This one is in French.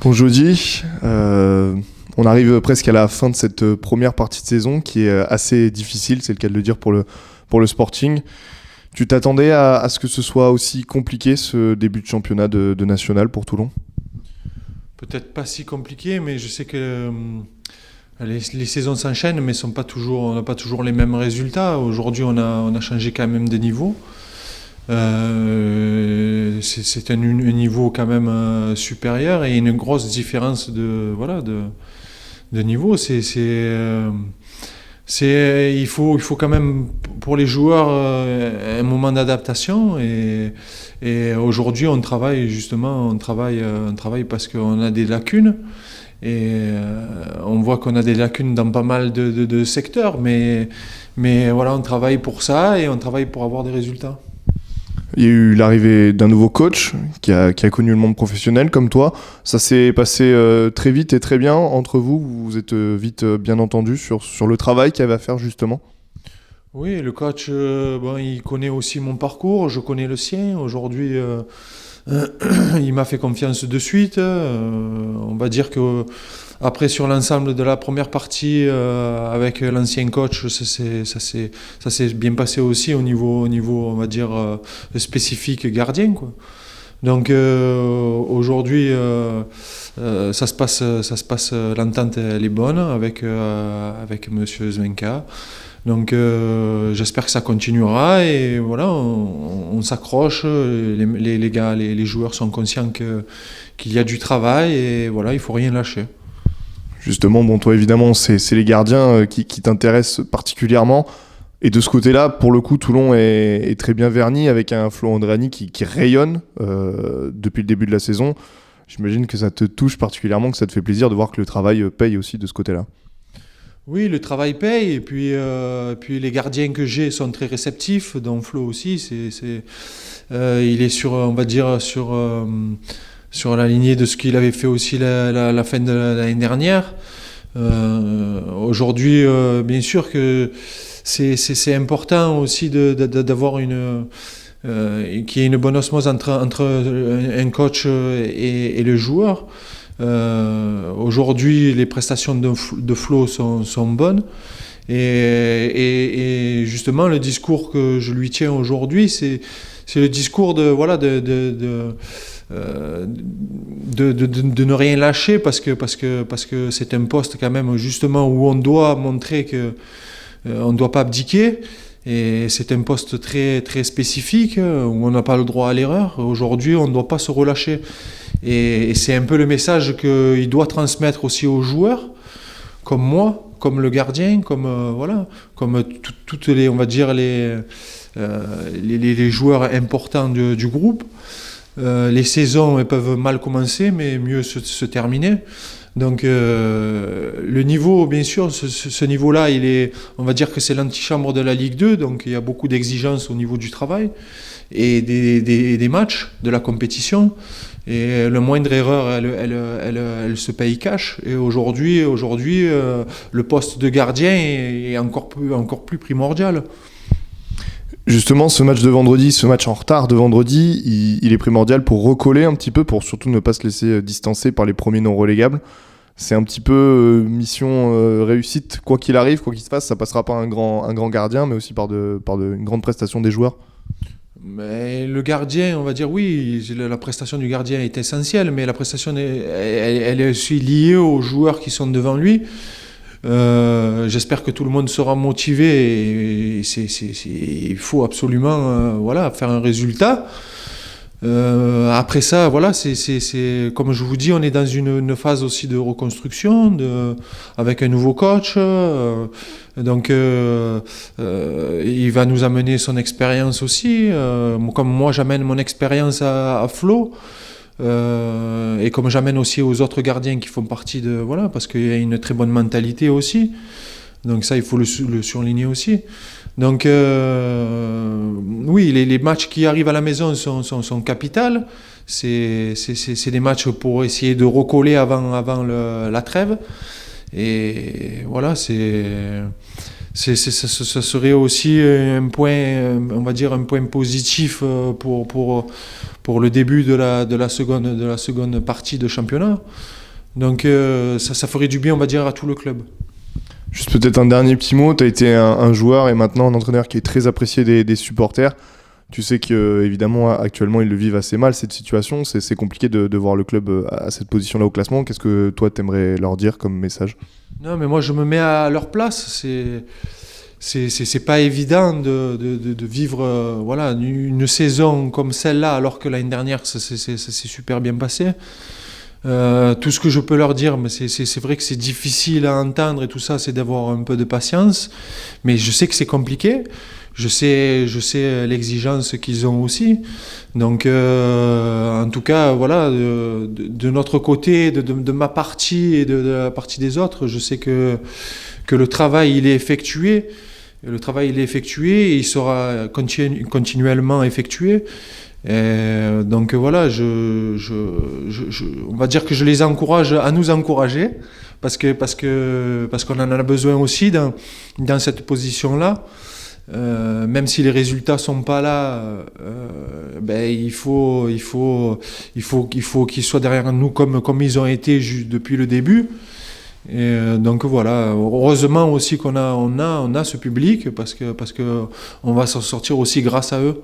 Bon jeudi, on arrive presque à la fin de cette première partie de saison qui est assez difficile, c'est le cas de le dire pour le Sporting. Tu t'attendais à ce que ce soit aussi compliqué ce début de championnat de national pour Toulon ? Peut-être pas si compliqué, mais je sais que les saisons s'enchaînent, mais on n'a pas toujours les mêmes résultats. Aujourd'hui, on a changé quand même de niveau. C'est un niveau quand même supérieur et une grosse différence de niveau. Il faut quand même pour les joueurs un moment d'adaptation et aujourd'hui on travaille parce qu'on a des lacunes et on voit qu'on a des lacunes dans pas mal de secteurs, mais voilà, on travaille pour ça et on travaille pour avoir des résultats. Il y a eu l'arrivée d'un nouveau coach qui a connu le monde professionnel comme toi. Ça s'est passé très vite et très bien entre vous. Vous vous êtes vite bien entendu sur le travail qu'il y avait à faire justement. Oui, le coach, il connaît aussi mon parcours, je connais le sien. Aujourd'hui, il m'a fait confiance de suite. On va dire que après, sur l'ensemble de la première partie, avec l'ancien coach, ça s'est bien passé aussi au niveau on va dire, spécifique gardien, quoi. Donc aujourd'hui, ça se passe, l'entente elle est bonne avec Monsieur Zwenka. Donc j'espère que ça continuera et voilà, on s'accroche, les gars, les joueurs sont conscients qu'il y a du travail et voilà, il faut rien lâcher. Justement, bon, toi évidemment, c'est les gardiens qui t'intéressent particulièrement. Et de ce côté-là, pour le coup, Toulon est très bien verni avec un Flo Andréani qui rayonne depuis le début de la saison. J'imagine que ça te touche particulièrement, que ça te fait plaisir de voir que le travail paye aussi de ce côté-là. Oui, le travail paye et puis les gardiens que j'ai sont très réceptifs. Donc Flo aussi, il est sur la lignée de ce qu'il avait fait aussi la fin de l'année dernière. Aujourd'hui, bien sûr que c'est important aussi d'avoir qu'il y ait une bonne osmose entre un coach et le joueur. Aujourd'hui, les prestations de Flo sont bonnes et justement le discours que je lui tiens aujourd'hui, c'est le discours de ne rien lâcher parce que c'est un poste quand même justement où on doit montrer que on ne doit pas abdiquer. Et c'est un poste très, très spécifique où on n'a pas le droit à l'erreur. Aujourd'hui, on ne doit pas se relâcher. Et c'est un peu le message qu'il doit transmettre aussi aux joueurs, comme moi, comme le gardien, comme toutes les, on va dire les joueurs importants du groupe. Les saisons elles peuvent mal commencer, mais mieux se terminer. Donc le niveau, bien sûr, ce niveau-là, on va dire que c'est l'antichambre de la Ligue 2, donc il y a beaucoup d'exigences au niveau du travail et des matchs, de la compétition. Et la moindre erreur, elle se paye cash. Et aujourd'hui, le poste de gardien est encore plus primordial. Justement, ce match en retard de vendredi, il est primordial pour recoller un petit peu, pour surtout ne pas se laisser distancer par les premiers non relégables. C'est un petit peu mission réussite, quoi qu'il arrive, quoi qu'il se fasse, ça passera par un grand gardien, mais aussi par une grande prestation des joueurs. Mais le gardien, on va dire oui, la prestation du gardien est essentielle, mais la prestation elle est aussi liée aux joueurs qui sont devant lui. J'espère que tout le monde sera motivé et il faut absolument faire un résultat. Après ça, voilà, c'est comme je vous dis, on est dans une phase aussi de reconstruction avec un nouveau coach. Donc il va nous amener son expérience aussi. Comme moi, j'amène mon expérience à Flo. Et comme j'amène aussi aux autres gardiens qui font partie parce qu'il y a une très bonne mentalité aussi. Donc ça, il faut le surligner aussi. Donc oui, les matchs qui arrivent à la maison sont capitales. C'est des matchs pour essayer de recoller avant la trêve. Et voilà, c'est ça serait aussi un point, on va dire un point positif pour le début de la seconde partie de championnat. Donc ça ferait du bien, on va dire, à tout le club. Juste peut-être un dernier petit mot, tu as été un joueur et maintenant un entraîneur qui est très apprécié des supporters. Tu sais qu'évidemment, actuellement, ils le vivent assez mal, cette situation. C'est compliqué de voir le club à cette position-là au classement. Qu'est-ce que toi, t'aimerais leur dire comme message ? Non, mais moi, je me mets à leur place. C'est pas évident de vivre voilà, une saison comme celle-là, alors que l'année dernière, ça s'est super bien passé. Tout ce que je peux leur dire, mais c'est vrai que c'est difficile à entendre et tout ça, c'est d'avoir un peu de patience. Mais je sais que c'est compliqué. Je sais l'exigence qu'ils ont aussi. Donc, en tout cas, voilà, de notre côté, de ma partie et de la partie des autres, je sais que le travail, il est effectué. Le travail, il est effectué et il sera continuellement effectué. Et donc voilà, on va dire que je les encourage à nous encourager parce qu'on en a besoin aussi dans cette position-là. Même si les résultats sont pas là, ben il faut qu'ils soient derrière nous comme ils ont été depuis le début. Et donc voilà, heureusement aussi qu'on a ce public parce que on va s'en sortir aussi grâce à eux.